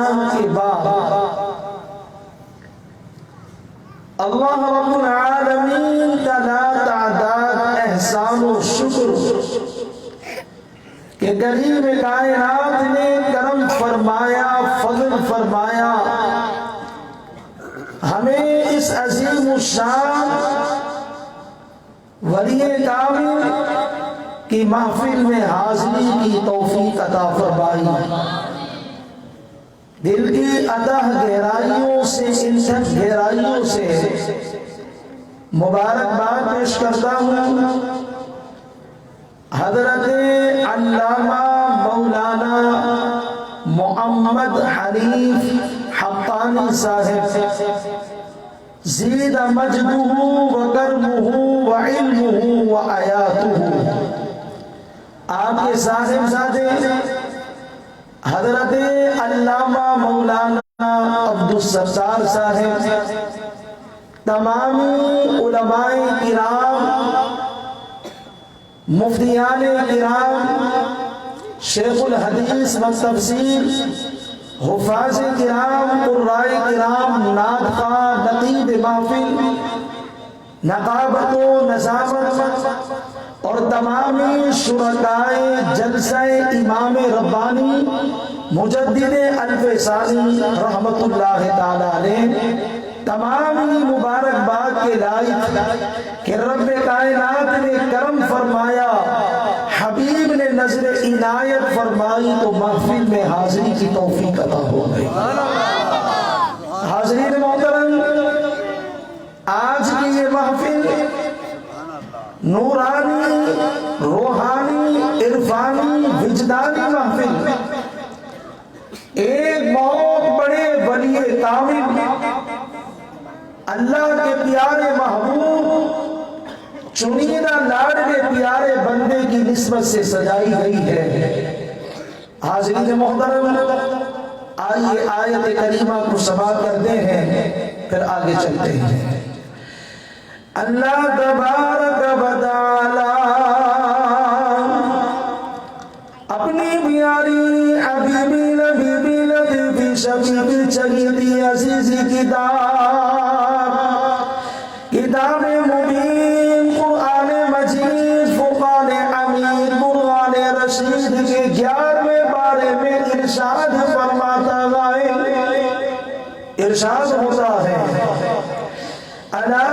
احسان کے بعد اللہ رب العالمین کا لا تعداد احسان و شکر کہ کریم کائنات نے کرم فرمایا، فضل فرمایا، ہمیں اس عظیم الشان ولی کامل کی محفل میں حاضری کی توفیق عطا فرمائی۔ دل کی اتح گہرائیوں سے، انتہا گہرائیوں سے مبارکباد پیش کرتا ہوں حضرت علامہ مولانا محمد حنیف حقانی صاحب زید مجدہ و کرمہ و علمہ و آیاتہ، آپ کے صاحبزادے حضرت علامہ مولانا عبدالستار صاحب، تمامی علماء کرام، مفتیان کرام، شیخ الحدیث و تفسیر، حفاظ کرام، قرائے کرام، نعت خواں، نقیب محفل، نقابت و نظافت اور تمامی شرکائے جلسہ امام ربانی مجدد الف ثانی رحمت اللہ تعالی علیہ، تمامی مبارکباد کے لائق کہ رب کائنات نے کرم فرمایا، حبیب نے نظر عنایت فرمائی تو محفل میں حاضری کی توفیق عطا ہو گئی۔ حاضرین محترم، آج کی یہ محفل نورانی، روحانی، عرفانی، وجدانی محفل ایک بہت بڑے ولی کامل اللہ کے پیارے محبوب چنیدہ لاڈلے پیارے بندے کی نسبت سے سجائی گئی ہے۔ حاضرین محترم، آئیے آیت کریمہ کو سماعت کرتے ہیں، پھر آگے چلتے ہیں۔ اللہ تبارک و تعالی اپنی پیاری حبیبی لبیبی لطیفی شفیقی چگیتی عزیزی کتاب مبین قرآن مجید فرقان حمید قرآن رشید کے 11ویں بارے میں ارشاد فرماتا ہے، ارشاد ہوتا ہے اللہ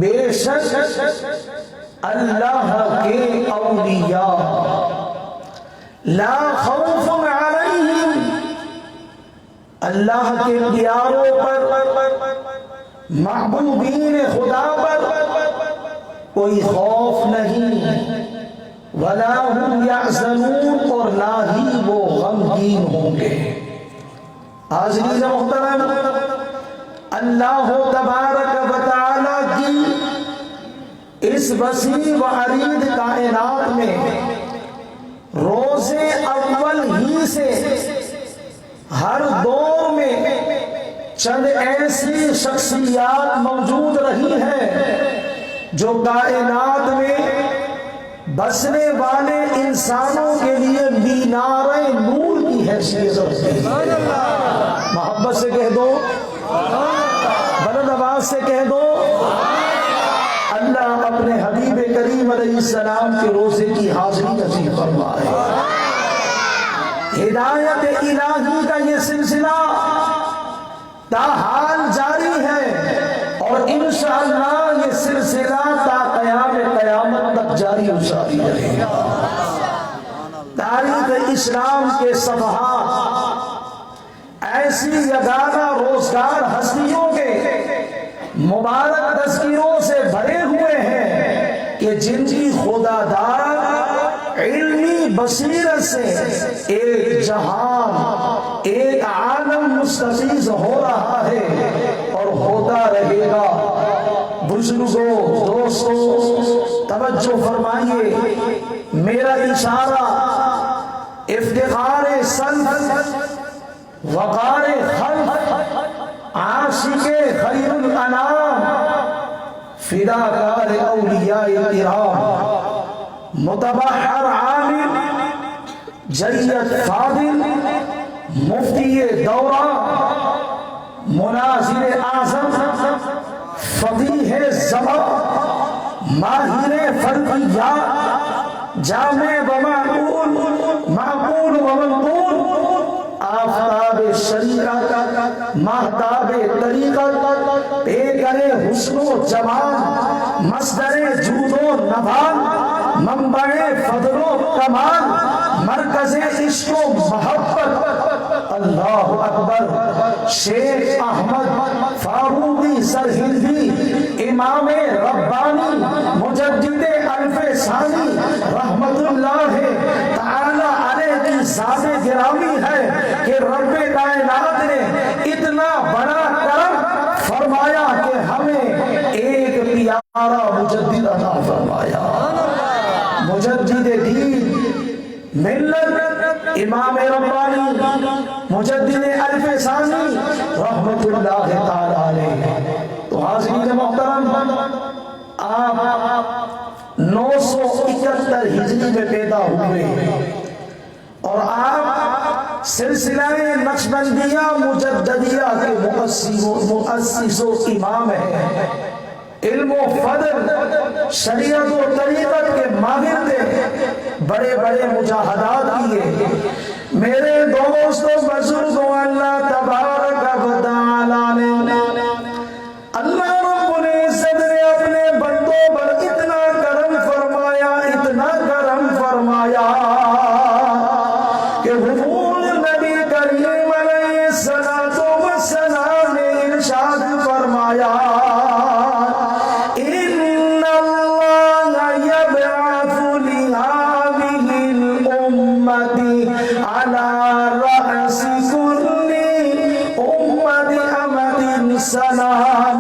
بے شک اللہ کے اولیاء لا خوف علیہم، اللہ کے پیاروں پر، محبوبین خدا پر کوئی خوف نہیں، ولا هم یحزنون، اور نہ ہی وہ غمگین ہوں گے۔ حاضرین محترم، اللہ تبارک و تعالی کی اس وسیع و عریض کائنات میں روز اول ہی سے ہر دور میں چند ایسی شخصیات موجود رہی ہیں جو کائنات میں بسنے والے انسانوں کے لیے مینار نور کی حیثیت رکھتے ہیں۔ محبت سے کہہ دو، بلند آواز سے کہہ دو، اللہ اپنے حبیب کریم علیہ السلام کے روزے کی حاضری نصیب فرمائے۔ ہدایت الہی کا یہ سلسلہ تاحال جاری ہے، اور انشاءاللہ یہ سلسلہ تا قیام قیامت تک جاری و ساری رہے گا۔ تاریخ اسلام کے صفحات ایسی یگانہ روزگار ہستیوں کے مبارک تذکیروں سے بھرے ہوئے ہیں کہ جن کی خدا داد علمی بصیرت سے ایک جہان، ایک عالم مستفیض ہو رہا ہے اور ہوتا رہے گا۔ بزرگوں، دوستوں، توجہ فرمائیے، میرا اشارہ افتخار سلف، وقار خلف، عاشق خیر الانام، فداکار اولیاء کرام، متبحر عالم، جید فاضل، مفتی دورہ، مناظر اعظم، فقیہ زمان، ماہر فلکیات، جامع و معقول، معقول و منقول، آفتاب شریعت، مہتاب طریقت، پیکر حسن و جمال، مصدر جود و نبال، منبع فضل و کمال، مرکز عشق و محبت، اللہ اکبر، شیخ احمد فاروقی سرہندی، امام ربانی، مجدد الف ثانی، رحمت اللہ تعالی علیہ کی ذات گرامی ہے کہ رب کائنات نے اتنا بڑا کرم فرمایا کہ ہمیں ایک پیارا مجدد عطا فرمایا، مجدد دین ملت، امام ربانی، مجدد الف ثانی، رحمت اللہ تعالی علیہ۔ تو حاضرین محترم، آپ 971 ہجری میں پیدا ہوئے اور آپ سلسلہ نقشبندیہ مجددیہ کے مؤسس و امام ہیں، علم و فضل، شریعت و طریقت کے ماہر تھے، بڑے بڑے مجاہدات کیے۔ میرے دوستوں، بزرگوں، اللہ تبارک و تعالی نے، اللہ رب العزت نے اپنے بندوں پر اتنا کرم فرمایا، اتنا کرم فرمایا کہ حضور نبی کریم علیہ الصلوۃ والسلام نے ارشاد فرمایا، ان اللہ یبعث لہذہ الامۃ علی رأس کل امۃ امۃ سنہ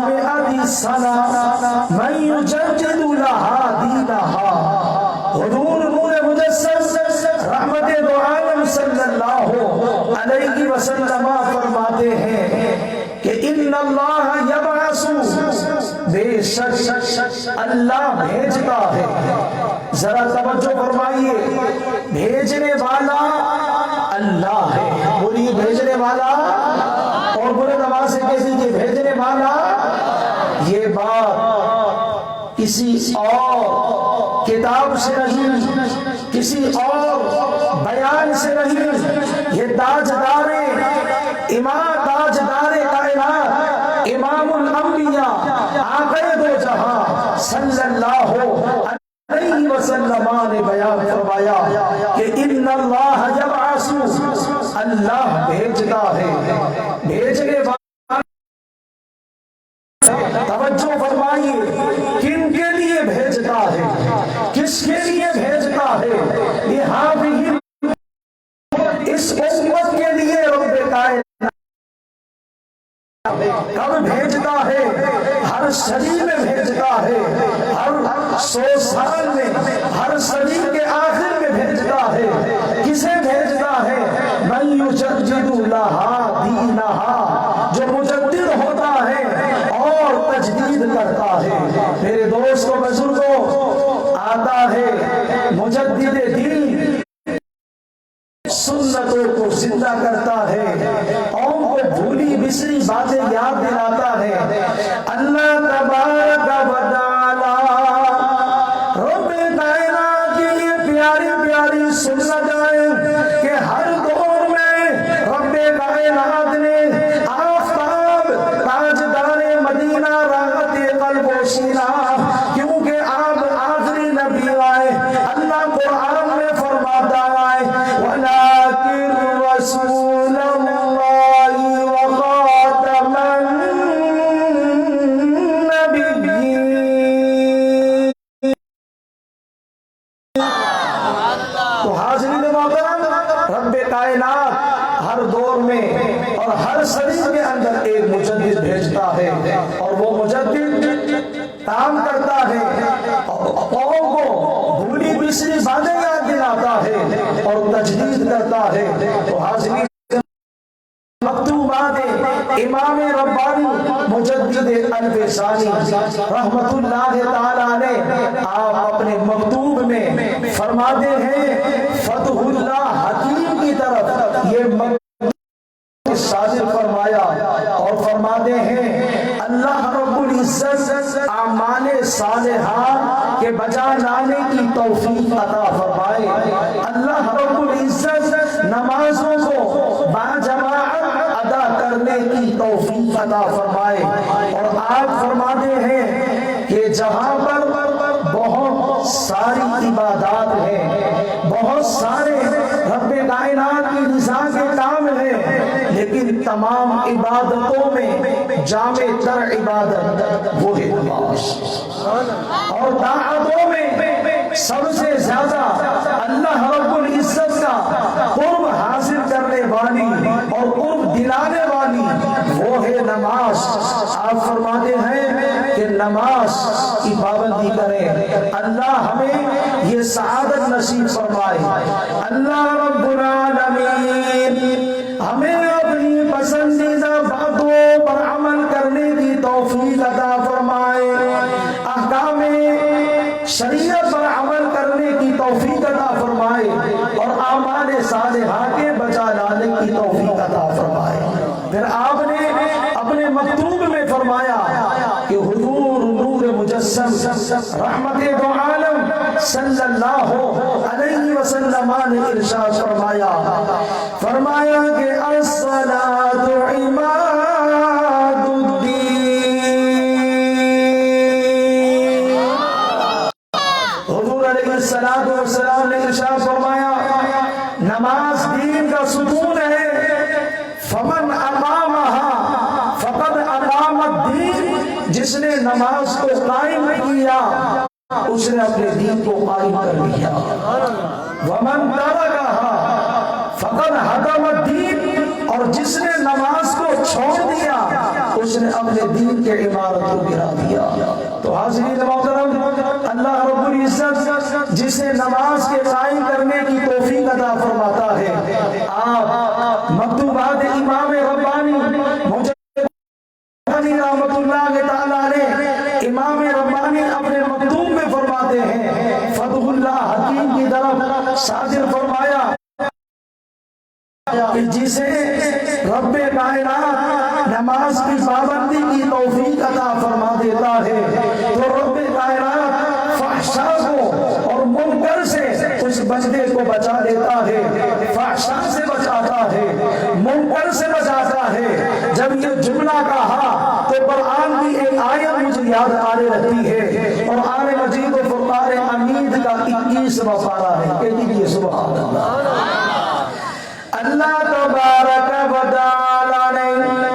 مئۃ سنہ من یجدد لہا دینہا۔ حضور نور مجسم رحمت دو عالم صلی اللہ علیہ وسلم فرماتے ہیں کہ ان اللہ یبعث، بے شک اللہ بھیجتا ہے۔ ذرا توجہ فرمائیے، بھیجنے والا اللہ ہے، بولیے بھیجنے والا، اور بلند آواز سے کہہ دیجیے بھیجنے والا۔ یہ بات کسی اور کتاب سے نہیں، کسی اور بیان سے نہیں، یہ تاجدار کائنات، امام الانبیاء، آقا دو جہاں صلی اللہ علیہ وسلم نے بیان فرمایا کہ ان اللہ یبعث، اللہ بھیجتا ہے، بھیجنے والا۔ توجہ فرمائیے، کن کے لیے بھیجتا ہے، کس کے لیے بھیجتا ہے؟ لہذا اس امت کے لیے رب کائنات کب بھیجتا ہے؟ ہر صدی میں بھیجتا ہے، ہر 100 سال میں، ہر صدی کے آخر میں بھیجتا ہے۔ کسے بھیجتا ہے؟ من یجدد لہا دینہا، جو مجدد ہوتا ہے اور تجدید کرتا ہے۔ میرے دوستوں، بزرگوں، آتا ہے مجدد دین، سنتوں کو زندہ کرتا ہے، قوم کو بھولی بسری باتیں یاد دلاتا ہے۔ اللہ تبارک و تعالی رب کائنات کے لیے پیاری پیاری سنت ہے کہ ہر دور میں رب کائنات نے آفتاب تاجدار مدینہ راحت قلب و سینہ، کیونکہ آپ آخری نبی آئے، اللہ قرآن میں فرماتا ہے وَلَٰكِن رَّسُولَ اللَّهِ ہر صدی کے اندر ایک مجدد بھیجتا ہے اور وہ مجدد کام کرتا ہے قوم کو بھولی بسری باتیں یاد دلاتا ہے اور تجدید کرتا ہے۔ تو حاضرین مکتوبات امام ربانی مجدد الف ثانی رحمت اللہ تعالی علیہ آپ اپنے مکتوب میں فرماتے ہیں فتح اللہ حکیم کی طرف یہ صادر فرمایا اور فرماتے ہیں اللہ رب العزت اعمال صالحہ کے بجا لانے کی توفیق عطا فرمائے۔ اللہ رب العزت نمازوں کو باجماعت ادا کرنے کی توفیق عطا فرمائے۔ اور آپ فرماتے ہیں کہ جہاں پر بہت ساری عبادات ہیں، بہت سارے رب کائنات کی رضا کے کام ہیں، لیکن تمام عبادتوں میں جامع تر عبادت وہ ہے نماز، اور طاعتوں میں سب سے زیادہ اللہ رب العزت کا قرب حاصل کرنے والی اور قرب دلانے والی وہ ہے نماز۔ آپ فرماتے ہیں کہ نماز کی پابندی کریں، اللہ ہمیں یہ سعادت نصیب فرمائے۔ اللہ رب العالمین ہمیں اپنی پسندیدہ باتوں پر عمل کرنے کی توفیق عطا فرمائے، احکام شریعت پر عمل کرنے کی توفیق عطا فرمائے، اور اعمال صالحہ کے بجا لانے کی توفیق عطا فرمائے۔ پھر آپ نے اپنے مکتوب میں فرمایا کہ حضور نور مجسم رحمت دو عالم صلی اللہ علیہ وسلم نے ارشاد فرمایا کہ الصلاۃ عماد الدین۔ حضور علیہ السلام نے ارشاد فرمایا نماز دین کا ستون ہے، فمن اقامها فقد اقام الدین، جس نے نماز کو قائم کیا اس نے اپنے دین کو قائم کر لیا۔ ومن ترکها فقد حکم الدین، اور جس نے نماز کو چھوڑ دیا اس نے اپنے دین کے عمارت کو گرا دیا۔ تو حاضرین محترم، اللہ رب العزت جسے نماز کے قائم کرنے کی توفیق عطا فرماتا ہے، آپ مکتوبات امام ربانی رحمت اللہ تعالی علیہ امام ربانی اپنے مکتوب میں فرماتے ہیں فتح اللہ حکیم کی طرف صادر فرمایا کہ جسے رب کائنات نماز کی پابندی کی توفیق عطا فرما دیتا ہے تو رب کائنات فحشا کو اور منکر سے اس بندے کو بچا لیتا ہے، فحشا سے بچاتا ہے، منکر سے بچاتا ہے۔ جب یہ جملہ کہا تو قرآن کی ایک آیت مجھے یاد آنے لگتی ہے، قرآن مجید و فرقان حمید کا 21واں پارہ ہے۔ کہتی ہے سبحان اللہ۔ اللہ تبارک و تعالی نے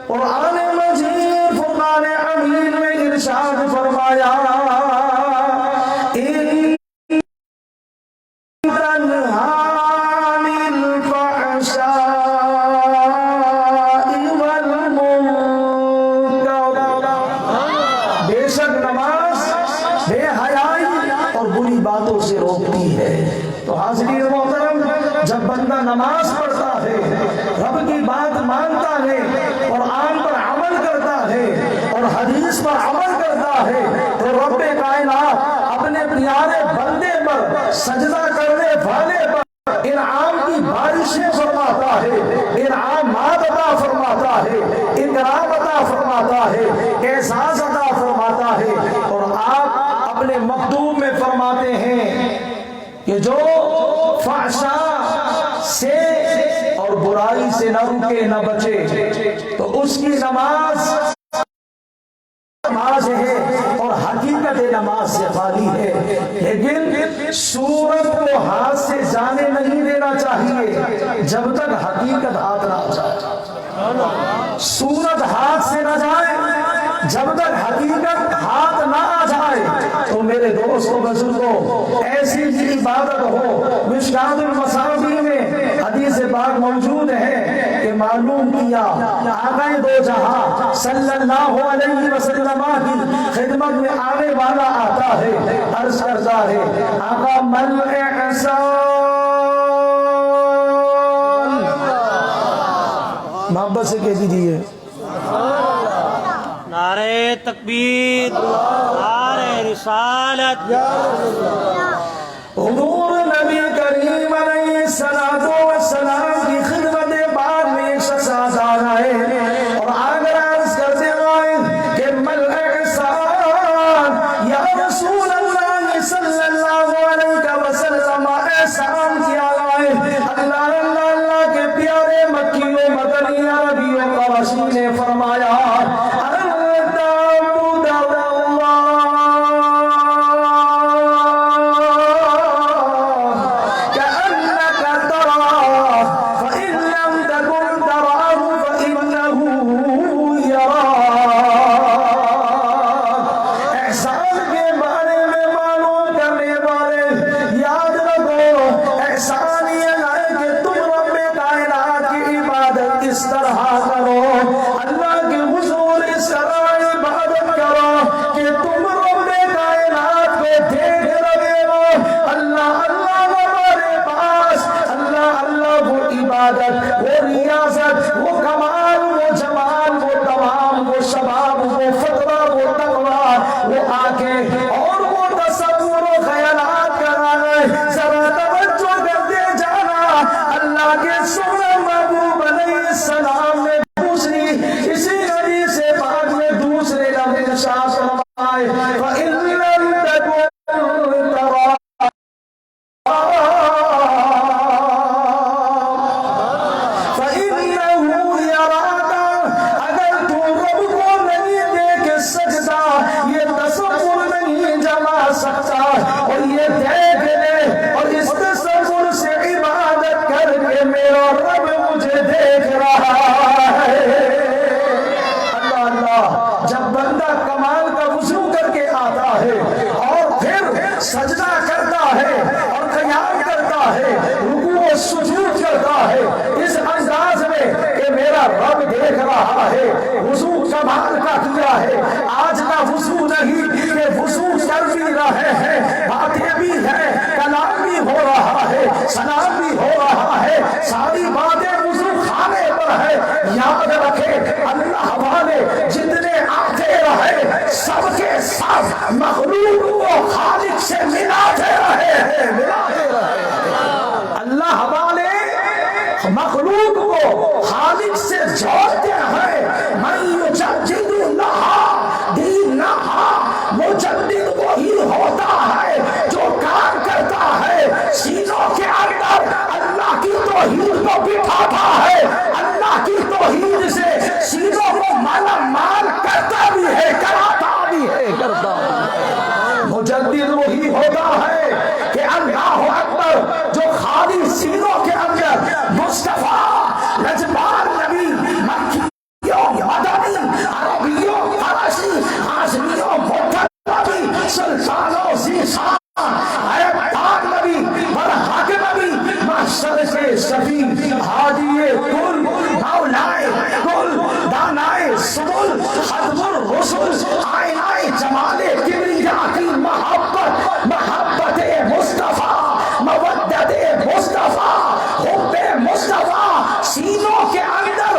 قرآن مجید فرقان حمید میں ارشاد فرمایا باتوں سے روکتی ہے۔ تو حاضرین محترم، جب بندہ نماز پڑھتا ہے، رب کی بات مانتا ہے، قرآن پر عمل کرتا ہے اور حدیث پر عمل کرتا ہے، تو رب کائنات اپنے پیارے بندے پر سجدہ کرنے والے پر انعام کی بارشیں فرماتا ہے، انعامات عطا فرماتا ہے، اکرام عطا فرماتا ہے، احساس عطا فرماتا ہے۔ اور آپ اپنے مکتوب میں فرماتے ہیں کہ جو فحشا سے اور برائی سے نہ رکے نہ بچے تو اس کی نماز ہے اور حقیقت نماز سے خالی ہے۔ لیکن صورت کو ہاتھ سے جانے نہیں دینا چاہیے جب تک حقیقت ہاتھ نہ جائے، صورت ہاتھ سے نہ جائے جب تک حقیقت ہاتھ نہ آ جائے۔ تو میرے دوستوں بزرگوں، ایسی بھی عبادت ہو، مشکات المصابیح میں حدیث پاک موجود ہے کہ کہ معلوم کیا آقا دو جہاں صلی اللہ علیہ وسلم کی خدمت میں آنے والا آتا ہے، عرض کرتا ہے آقا مل احسان، محبت سے کہہ دیجیے نعرہ تکبیر، نعرہ رسالت۔ حضور نبی کریم علیہ السلام کی خدمت بعد میں ایک شخص آزاد آئے اور آگر عرض کرتے آئے کہ مل احسان یا رسول اللہ صلی اللہ علیہ وسلم، احسان کیا آئے اللہ اللہ اللہ کے پیارے مکی و مدنی عربی و قرشی نے فرمایا آج کا وضو نہیں کہ وضو کر بھی رہے ہیں، باتیں بھی ہیں، کلام بھی ہو رہا ہے، سلام بھی ہو رہا ہے، ساری باتیں وضو خانے پر ہے۔ یاد رکھے اللہ والے جتنے آتے رہے سب کے ساتھ مخلوق کو خالق سے ملاتے رہے ہیں، ملاتے رہے۔ اللہ والے مخلوق کو خالق سے جوڑتے ہیں۔ من یجدد لہا دینہا، مجدد وہی ہوتا ہے جو کام کرتا ہے، سینوں کے اندر اللہ کی توحید کو بٹھاتا ہے، اللہ کی توحید سے سینوں کو مالا مال کرتا بھی ہے، کراتا بھی ہے، کرتا ہے۔ مجدد وہی ہوتا ہے کہ اللہ اکبر جو خالی سینوں کے اندر مصطفیٰ رجبان نبی مکیوں مدنی عربیوں قرشی ہاشمیوں مطلبی سلطانوں زیشان عیبدار نبی برحق نبی محشر کے شفیع ہادی کل مولائے کل دانائے سبل ختم الرسل آئینائے جمال کبریا کی محبت، محبت مصطفیٰ، مودت مصطفیٰ، حب مصطفیٰ سینوں کے اندر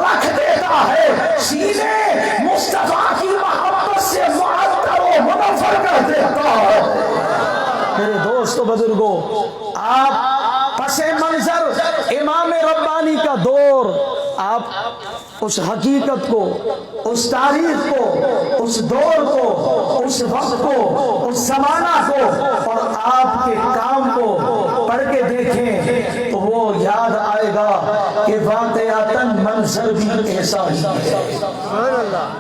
رکھ دیتا ہے، سینے مصطفیٰ کی محبت سے معطر و منور کر دیتا ہے۔ میرے دوستو بزرگوں، آپ پس منظر امام ربانی کا دور، آپ اس حقیقت کو، اس تاریخ کو، اس دور کو، اس وقت کو، اس زمانہ کو اور آپ کے کام کو پڑھ کے دیکھیں تو وہ یاد آئے گا کہ واقعاتاً منظر بھی ایسا ہی ہے۔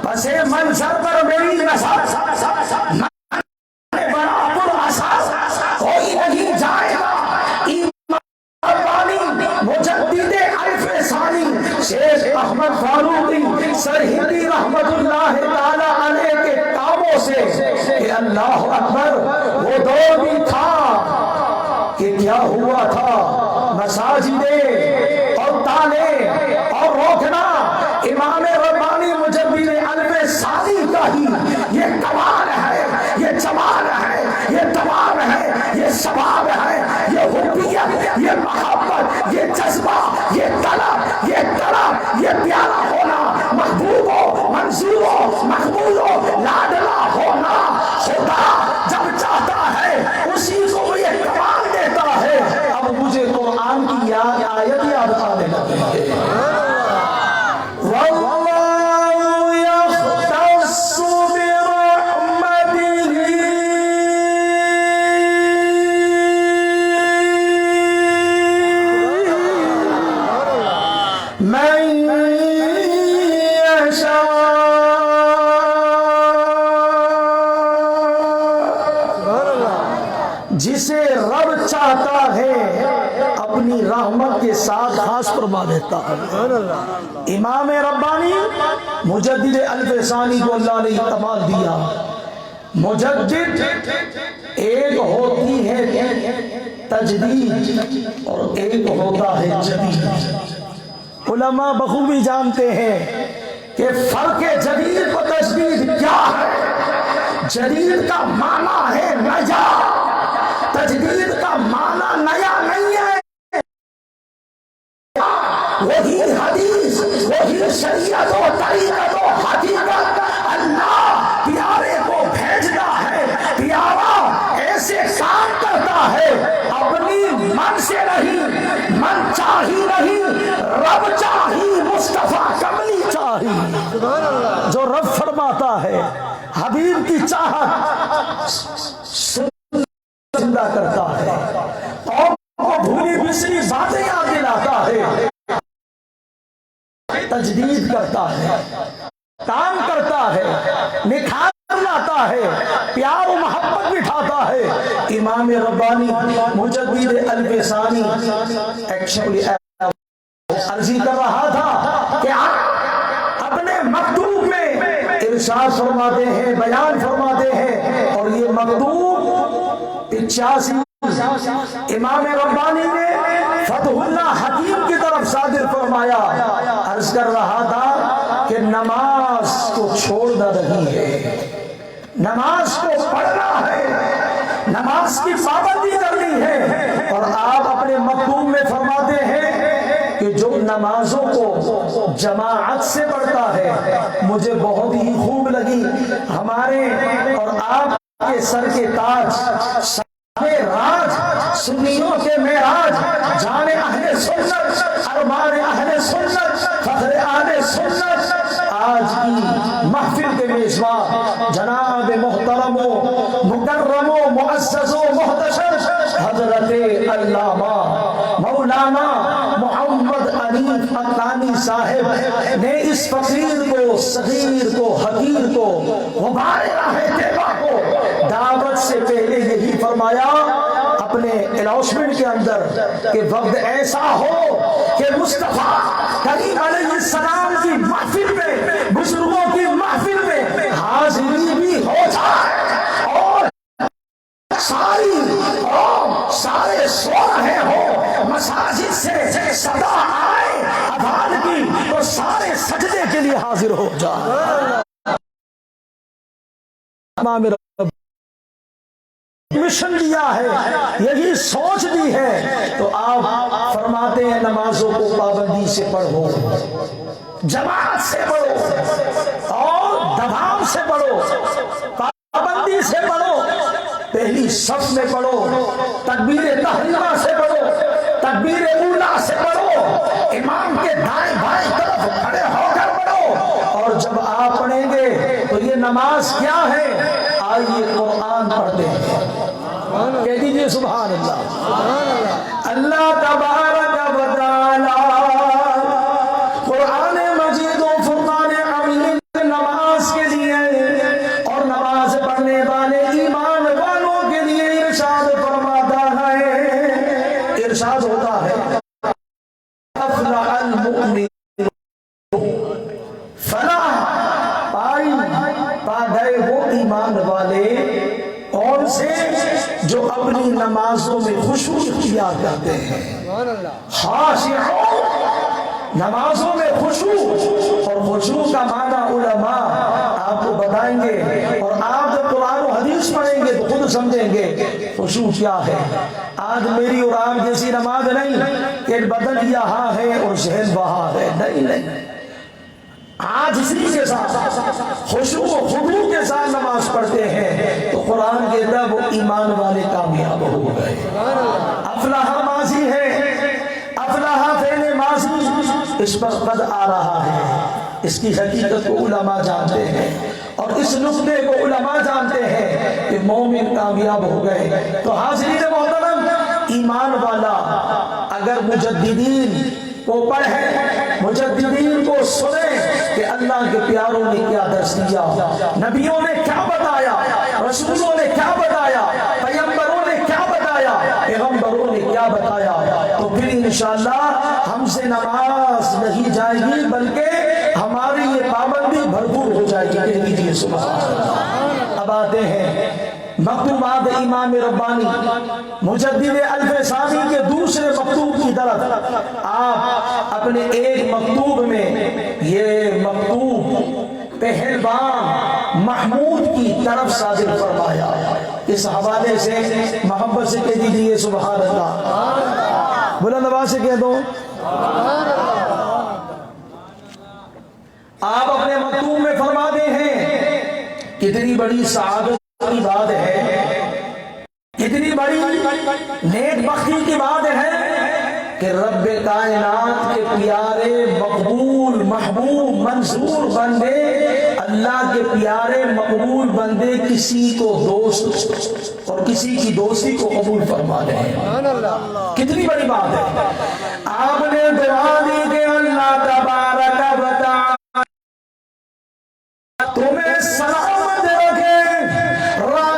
پس منظر پر میری نظر بڑا پراثر کوئی نہیں جائے گا۔ مجدد الف ثانی شیخ احمد فاروقی سرہندی رحمت اللہ تعالی علیہ کے کاموں سے کہ اللہ اکبر وہ دور بھی تھا کہ کیا ہوا تھا، مساجدیں اور تالے یہ محبت، یہ جذبہ، یہ طلب، یہ طلب، یہ پیارا ہونا، محبوب ہو، منظور ہو، مقبول ہو، لاڈلا ہونا، خدا جب چاہتا ہے اسی کو وہ یہ کمال دیتا ہے۔ اب مجھے قرآن کی آیت یاد آنے لگی ہے، جسے رب چاہتا ہے اپنی رحمت کے ساتھ خاص فرما دیتا ہے۔ امام ربانی مجدد الف ثانی کو اللہ نے کمال دیا۔ مجدد ایک ہوتی ہے تجدید اور ایک ہوتا ہے جدید۔ علماء بخوبی جانتے ہیں کہ فرق جدید و تجدید کیا ہے۔ جدید کا معنی ہے نیا، تجدید کا معنی نیا نہیں ہے۔ وہی حدیث، وہی شریعت و طریقت و حقیقت اللہ پیارے کو بھیجتا ہے۔ پیارا ایسے کام کرتا ہے اپنی من سے نہیں، من چاہی نہیں، رب چاہی، مصطفیٰ کملی چاہی۔ جو رب فرماتا ہے حبیب کی چاہت زندہ کرتا ہے، قوم کو بھولی بسری باتیں یاد دلاتا ہے، تجدید کرتا ہے، کام کرتا ہے، نکھار لاتا ہے، پیار و محبت بٹھاتا ہے۔ امام ربانی مجدد الف ثانی عرضی کر رہا تھا کہ آپ اپنے مکتوب میں ارشاد فرماتے ہیں، بیان فرماتے ہیں، اور یہ مکتوب 85 امام ربانی نے فتح اللہ حکیم کی طرف صادر فرمایا۔ عرض کر رہا تھا کہ نماز کو چھوڑنا نہیں ہے، نماز کو پڑھنا ہے، نماز کی پابندی کرنی ہے۔ اور آپ اپنے مکتوب میں فرماتے ہیں کہ جو نمازوں کو جماعت سے پڑھتا ہے، مجھے بہت ہی خوب لگی۔ ہمارے اور آپ کے سر کے تاج، راج، سنیوں کے معراج، جان اہل سنت، ارمان اہل سنت، فخر اہل سنت، آج کی محفل کے میزبان جناب محترم و مکرم و معزز و محتشم حضرت علامہ مولانا محمد عنیف حقانی صاحب نے اس فقیر کو، صغیر کو، حقیر کو، غبار راہ طیبہ کو دعوت سے پہلے یہی فرمایا اپنے اناؤنسمنٹ کے اندر کہ وقت ایسا ہو کہ مصطفیٰ کریم علیہ السلام کی محفل میں، بزرگوں کی محفل میں حاضری بھی ہو جائے اور ساری قوم، سارے سو رہے ہو، مساجد سے صدا آئے اذان کی تو سارے سجدے کے لیے حاضر ہو جائے۔ مشن دیا ہے، یہی سوچ دی ہے، تو آپ فرماتے ہیں نمازوں کو پابندی سے پڑھو، جماعت سے پڑھو اور دباؤ سے پڑھو، پابندی سے پڑھو، پہلی صف میں پڑھو، تکبیر تحریمہ سے پڑھو، تکبیر اولا سے پڑھو، امام کے دائیں بائیں طرف کھڑے ہو کر پڑھو۔ اور جب آپ پڑھیں گے تو یہ نماز کیا ہے؟ آئیے قرآن پڑھتے ہیں، کہہ دیجئے سبحان اللہ۔ اللہ تبارک و تعالی قرآن مجید و فرقان حمید نماز کے لیے اور نماز پڑھنے والے ایمان والوں کے لیے ارشاد فرماتا ہے، ارشاد ہوتا ہے افلح المؤمنون، فلاح پا گئے وہ ایمان والے، کون سے؟ جو اپنی نمازوں میں خشوع اختیار کرتے ہیں، خاشعون، نمازوں میں خشوع۔ اور خشوع کا معنی علماء آپ کو بتائیں گے، اور آپ جب قرآن و حدیث پڑھیں گے تو خود سمجھیں گے خشوع کیا ہے۔ آج میری اور آپ جیسی نماز نہیں کہ بدن یہاں ہے اور ذہن وہاں ہے، نہیں، آج اسی کے ساتھ خشوع و خضوع کے ساتھ نماز پڑھتے ہیں تو قرآن کہتا ہے وہ ایمان والے کامیاب ہو گئے۔ افلاح ماضی ہے، افلاح فعل ماضی، اس پر قد آ رہا ہے، اس کی حقیقت کو علماء جانتے ہیں اور اس نقطے کو علماء جانتے ہیں کہ مومن کامیاب ہو گئے۔ تو حاضرین محترم، ایمان والا اگر مجددین کو پڑھے، مجددین کو سنے کہ اللہ کے پیاروں نے کیا درس دیا، نبیوں نے کیا بتایا، رسولوں نے کیا بتایا، پیغمبروں نے کیا بتایا، پیغمبروں نے کیا بتایا، تو پھر انشاءاللہ ہم سے نماز نہیں جائے گی بلکہ ہماری یہ پابندی بھرپور ہو جائے گی۔ کہہ دیجیے سبحان اللہ۔ اب آتے ہیں مکتوبات امام ربانی مجدد الف ثانی کے دوسرے مکتوب کی طرف۔ آپ اپنے ایک مکتوب میں یہ مکتوب پہلوان محمود کی طرف صادر فرمایا، اس حوالے سے محبت سے کہہ دیجیے سبحان اللہ، بلند آواز سے کہہ دو۔ آپ اپنے مکتوب میں فرماتے ہیں کتنی بڑی سعادت کی بات ہے، کتنی بڑی نیک بختی کی بات ہے کہ رب کائنات کے پیارے مقبول محبوب منصور بندے، اللہ کے پیارے مقبول بندے کسی کو دوست اور کسی کی دوستی کو قبول فرما رہے ہیں۔ کتنی بڑی بات ہے۔ آپ نے دعا دی کہ اللہ تبارک و تعالی تمہیں سلامت رکھے، راہ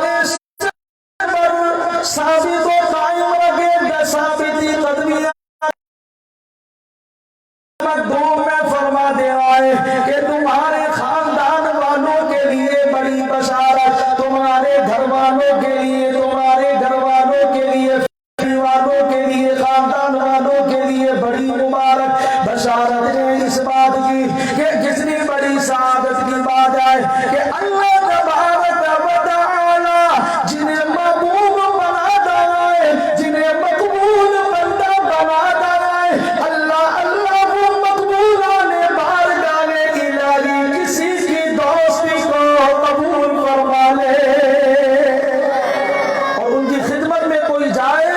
پر ثابت و قائم رکھے، ثابتی قدمی دو میں فرما دے آئے کہ تمہارے خاندان والوں کے لیے بڑی بشارت، تمہارے گھر والوں کے لیے، تمہارے گھر والوں کے لیے، فیملی والوں کے لیے، خاندان والوں کے لیے بڑی مبارک بشارت ہے اس بات کی کہ کتنی بڑی سعادت کی بات ہے کہ اللہ تبارک و تعالی جنہیں محبوب بناتا ہے، جنہیں مقبول بندہ بناتا ہے، اللہ وہ مقبولان بارگاہ الہی کسی کی دوستی کو قبول فرما لے اور ان کی خدمت میں کوئی جائے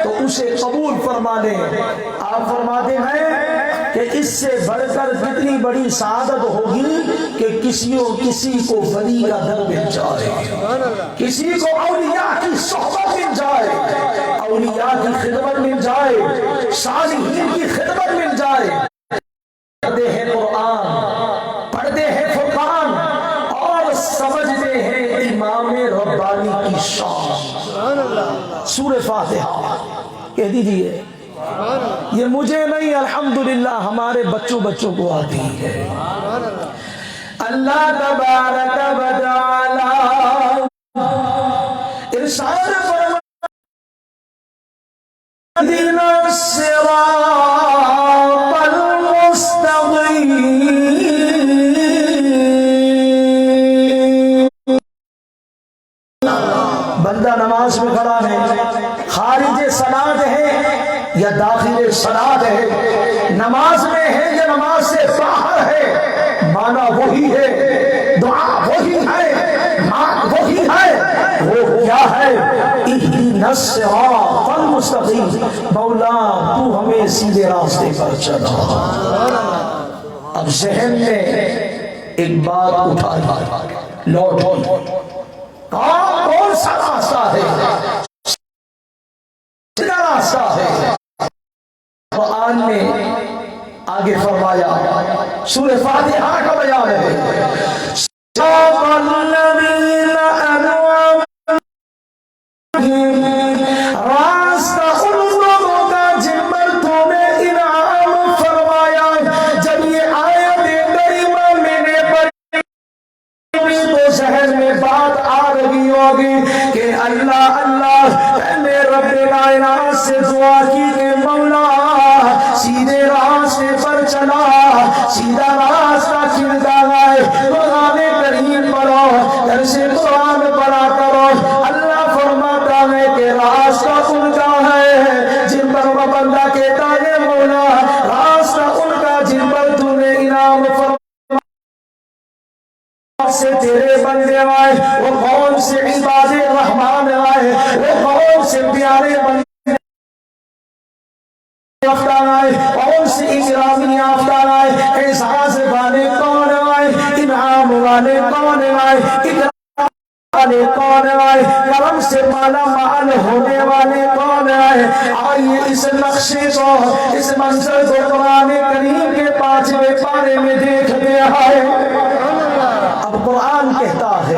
تو اسے قبول فرما لے۔ آپ فرماتے ہیں کہ اس سے بڑھ کر کتنی بڑی سعادت ہوگی کہ کسی کو ولی کا در مل جائے، کسی کو اولیاء کی صحبت مل جائے، اولیاء کی خدمت مل جائے، صالحین کی خدمت مل جائے۔ پڑھتے ہیں قرآن، پڑھتے ہیں فرقان اور سمجھتے ہیں امام ربانی کی شان۔ سورہ فاتحہ کہہ دیجئے، یہ مجھے نہیں الحمدللہ ہمارے بچوں کو آتی ہے۔ اللہ تبارک و تعالی ارشاد فرماتا اهدنا الصراط المستقیم، بندہ نماز میں کھڑا ہے، خارج صلاۃ ہے یا داخل صلاۃ ہے، نماز میں ہے یا نماز سے باہر ہے، معنی وہی ہے، دعا وہی ہے، معنی وہی ہے، وہ کیا ہے؟ اہدنا الصراط المستقیم، مولا تو ہمیں سیدھے راستے پر چلا۔ اب ذہن میں ایک بات اٹھائی، لوٹی، کون سا راستہ ہے؟ سیدھا راستہ ہے۔ قرآن نے آگے فرمایا، سورہ فاتحہ کا بیان ہے، صراط الذین انعمت علیہم، راستہ ان لوگوں کا جن پر تو نے انعام فرمایا۔ جب یہ آیت کریمہ میں نے پڑھی تو ذہن میں بات آ رہی ہوگی کہ اللہ پہلے رب کائنات سے دعا کی کہ مولا سیدھے راستے پر چلا، سیدھا راستہ کھلتا ہے، قرآن کریم پڑھو، درس قرآن پڑھا کرو۔ اللہ فرماتا ہے کہ راستہ ان کا ہے سے تیرے بندے آئے، وہ کون سے عباد الرحمان آئے، وہ کون سے پیارے بندے آفتان آئے، کون سے اکرامی آفتان آئے، احساس والے کون آئے، انعام والے کون آئے، اکرام والے کون آئے، کرم سے مالا مال ہونے والے کون آئے۔ آئیے اس نقشے کو، اس منظر کو قرآن کریم کے 5ویں پارے میں دیکھتے آئے۔ اب قرآن کہتا ہے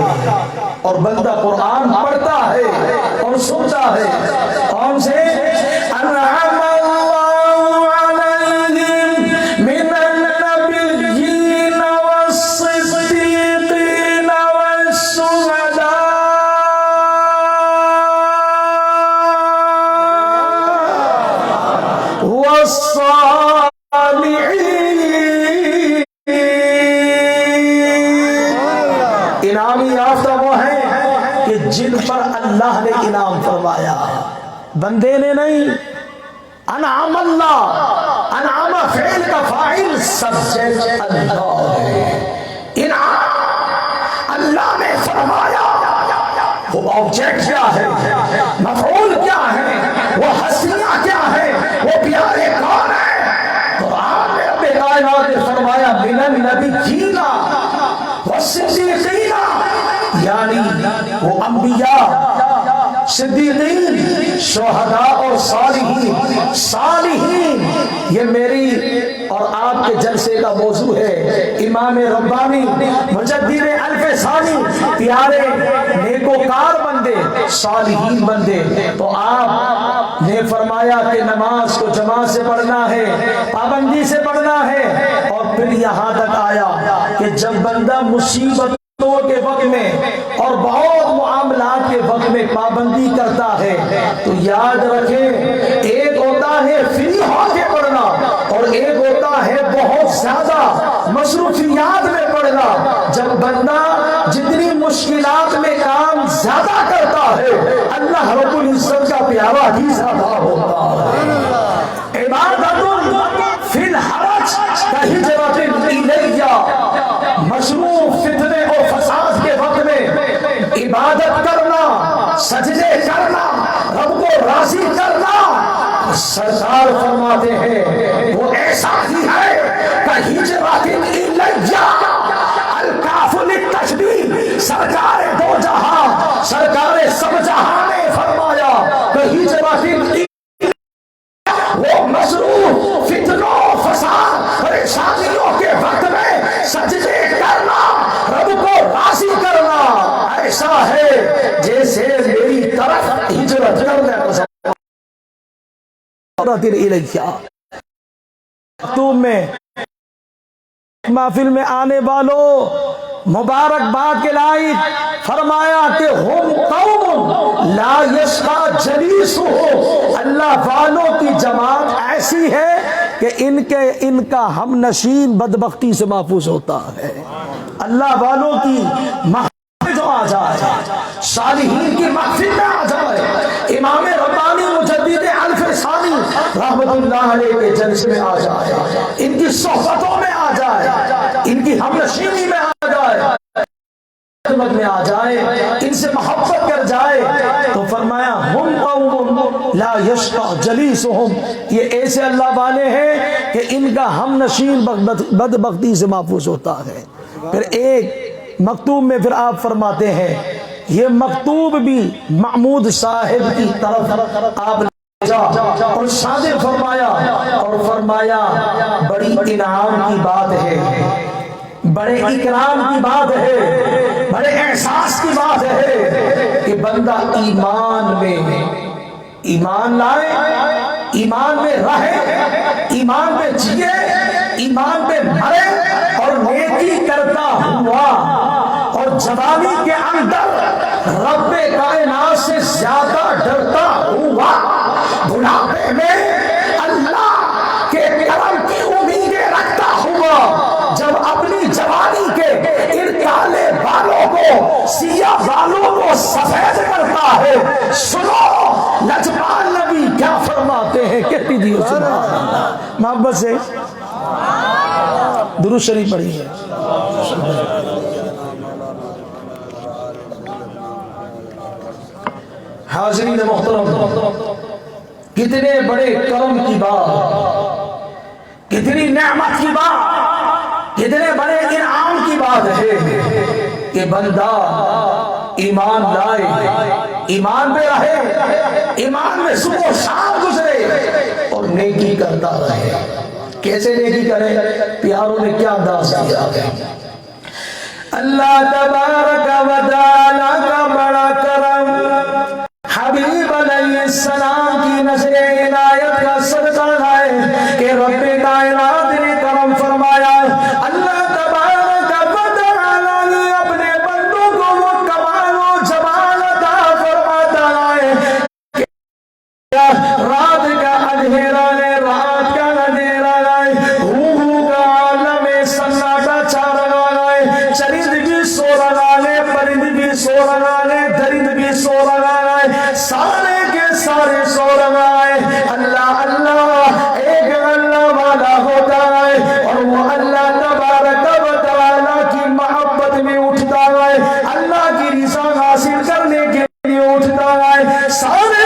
اور بندہ قرآن پڑھتا ہے اور سنتا ہے، کون سے؟ انعم انعامی یافتہ وہ ہیں کہ جن پر اللہ نے انعام فرمایا، بندے نے نہیں۔ انعام اللہ، انعام فعل کا فاعل سبجیکٹ اللہ ہے، انعام اللہ نے فرمایا، وہ آبجیکٹ کیا ہے، مفعول کیا ہے، وہ ہستیاں کیا ہے، وہ پیارے کون ہیں؟ قرآن نے رب کائنات نے فرمایا من النبیین والصدیقین، یعنی وہ انبیاء، صدیقین، شہداء اور صالحین۔ صالحین یہ میری اور آپ کے جلسے کا موضوع ہے۔ امام ربانی مجدد الف ثانی، پیارے نیکوکار بندے، صالحین بندے۔ تو آپ نے فرمایا کہ نماز کو جماعت سے پڑھنا ہے، پابندی سے پڑھنا ہے، اور پھر یہاں تک آیا کہ جب بندہ مصیبت کے وقت میں اور بہت معاملات کے وقت میں پابندی کرتا ہے تو یاد رکھیں، ایک ہوتا ہے فری ہو کے پڑھنا اور ایک ہوتا ہے بہت زیادہ مصروفیات میں پڑھنا۔ جب بندہ جتنی مشکلات میں کام زیادہ کرتا ہے، اللہ رب العزت کا پیارا ہی زیادہ ہوتا ہے۔ عبادت فی الحرج کہجرۃ الیہ، مصروف فتنے اور فساد کے وقت میں عبادت کرنا، سجدے کرنا، رب کو راضی کرنا، سرکار فرماتے ہیں وہ ایسا ہی ہے کہ ہجرت الیہ، الکاف للتشبیہ، سرکار دو جہاں، سرکار سب جہاں نے فرمایا کہ ہجرت الیہ، وہ مصروف فتنوں فساد پریشانیوں کے وقت میں سجدے کرنا، رب کو راضی کرنا، ایسا ہے جیسے میری طرف ہجرت کرنے تم میں محفل میں آنے والوں مبارکباد کے لائق فرمایا کہ ہم قوم لا یشقا جلیسہم، اللہ والوں کی جماعت ایسی ہے کہ ان کا ہم نشین بدبختی سے محفوظ ہوتا ہے۔ اللہ والوں کی محفل جو آ جائے، صالحین کی محفل میں آ جائے، امام ربانی مجدد الف ثانی رحمت اللہ علیہ کے جلسے میں آ جائے، ان کی صحبتوں میں آ جائے، ان کی ہم نشینی میں آ جائے، خدمت میں آ جائے، ان سے محبت کر جائے، تو فرمایا ہم قوم لا یشقا جلیسہم، یہ ایسے اللہ والے ہیں کہ ان کا ہم نشین بدبختی سے محفوظ ہوتا ہے۔ پھر ایک مکتوب میں پھر آپ فرماتے ہیں، یہ مکتوب بھی محمود صاحب کی طرف آپ نے اور صادق فرمایا، اور فرمایا بڑی انعام کی بات ہے، بڑے اکرام کی بات ہے، بڑے احساس کی بات ہے کہ بندہ ایمان لائے، ایمان میں رہے، ایمان میں جیے، ایمان میں مرے، اور نیکی کرتا ہوا اور جوانی کے اندر رب کائنات سے زیادہ ڈرتا ہوا، بڑھاپے میں اللہ کے کرم کی امیدیں رکھتا ہوا، جب اپنی جوانی کے ان کالے بالوں کو، سیاہ بالوں کو سفید کرتا ہے، سنو لجپال نبی کیا فرماتے ہیں، کہتی دیو سبحان اللہ، محبت سے درود شریف پڑھی ہے۔ حاضرین محترم، کتنے بڑے کرم کی بات، کتنی نعمت کی بات، کتنے بڑے انعام کی بات ہے کہ بندہ ایمان لائے، ایمان پہ رہے، ایمان میں صبح و شام گزرے اور نیکی کرتا رہے۔ کیسے نیکی کرے؟ پیاروں نے کیا انداز کیا ہے؟ اللہ تبارک و تعالیٰ کا بڑا کرم، حبیب علیہ السلام کی نظر عنایت کا صدقہ ہے کہ رب کائنات نے کرم فرمایا۔ اللہ تبارک و تعالیٰ نے اپنے بندوں کو وہ کمال و جمال عطا فرماتا ہے کہ رات کا اندھیرا ہے، رات کا اندھیرا ہے، کا عالم سناٹا چھا رہا ہے، چرند بھی سو رہا ہے، پرند بھی سو رہا ہے، درند بھی سو رہا ہے، سارے کے سارے سو رہا ہے۔ اللہ اللہ ایک اللہ والا ہوتا ہے اور وہ اللہ تبارک و تعالیٰ کی محبت میں اٹھتا ہے، اللہ کی رضا حاصل کرنے کے لیے اٹھتا ہے۔ سارے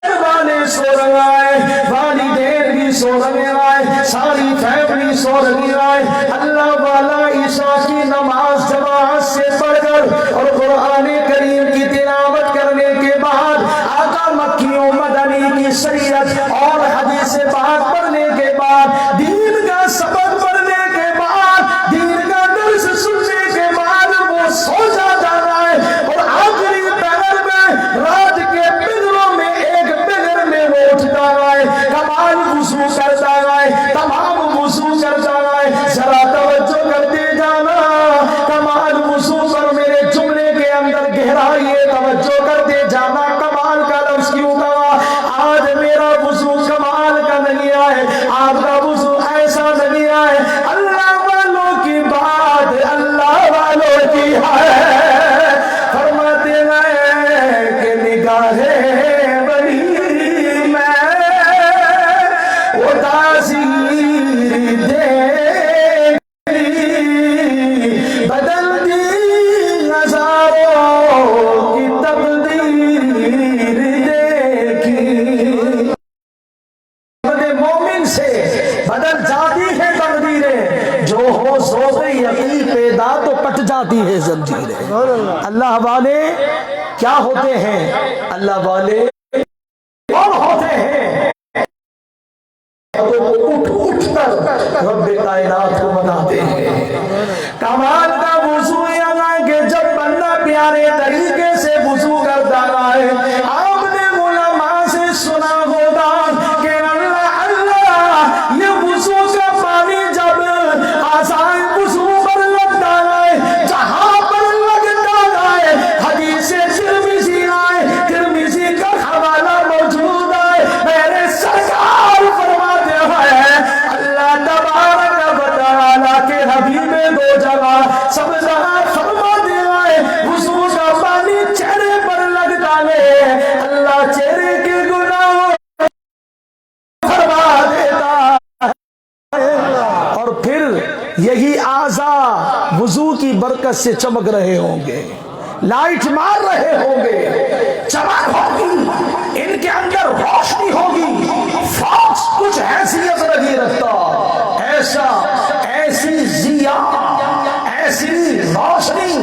والے سو رہا ہے، والدین بھی سو رہے ہیں، ساری فیملی سو رہی ہے۔ اللہ والا عشاء کی نماز جماعت سے پڑھ کر اور قرآن کریم کی تلاوت کرنے کے بعد آقا مکی و مدنی کی شریعت اور حدیث پاک پڑھنے کے بعد، دین کا سبق پڑھنے کے بعد، دین کا درس سننے کے بعد وہ سو جاتا ہے اور آخری پہر میں رات کے پہروں میں ایک پہر میں وہ اٹھتا ہے، کمال وضو کرتا ہے، تمام وضو کرتا ہے۔ ذرا توجہ کرتے جانا، کمال وضو پر میرے جملے کے اندر گہرائی توجہ کرتے جانا۔ کمال کا لفظ کیوں کہا؟ آج میرا وضو کمال کا نہیں ہے، آپ کا وضو ایسا نہیں ہے۔ اللہ والوں کی بات اللہ والوں کی ہے۔ فرماتے ہیں کہ نگاہیں بری میں وہ تاثیر دے بدل دی نظاروں کی تقدیر دیکھی۔ مومن سے بدل جاتی ہے تقدیریں، جو ہو ذوق یقین پیدا تو کٹ جاتی ہے زنجیریں۔ اللہ والے کیا ہوتے ہیں؟ اللہ والے کون ہوتے ہیں؟ اٹھ اٹھ کر رب کائنات کو مناتے ہیں۔ کمال کا وضو یہ کہ جب بندہ پیارے طریقے سے وضو کرتا ہے، آپ نے علماء سے سنا ہوگا کہ اللہ اللہ یہ وضو کا پانی جب آسان وضو پر لگتا ہے، جہاں پر لگتا ہے، حدیث ترمذی آئے، ترمذی کا حوالہ موجود ہے، میرے سرکار فرماتے ہیں اللہ تبارک و تعالیٰ کے حبیب دو جگہ سب جگہ فرماتے ہیں وضو کا پانی چہرے پر لگتا ہے، اللہ چہرے کے گناہوں فرما دیتا ہے، اور پھر یہی اعضاء وضو کی برکت سے چمک رہے ہوں گے، لائٹ مار رہے ہوں گے، چمک ہوگی، ان کے اندر روشنی ہوگی، فوکس کچھ حیثیت نہیں رکھتا، ایسا ایسی ضیا، ایسی روشنی،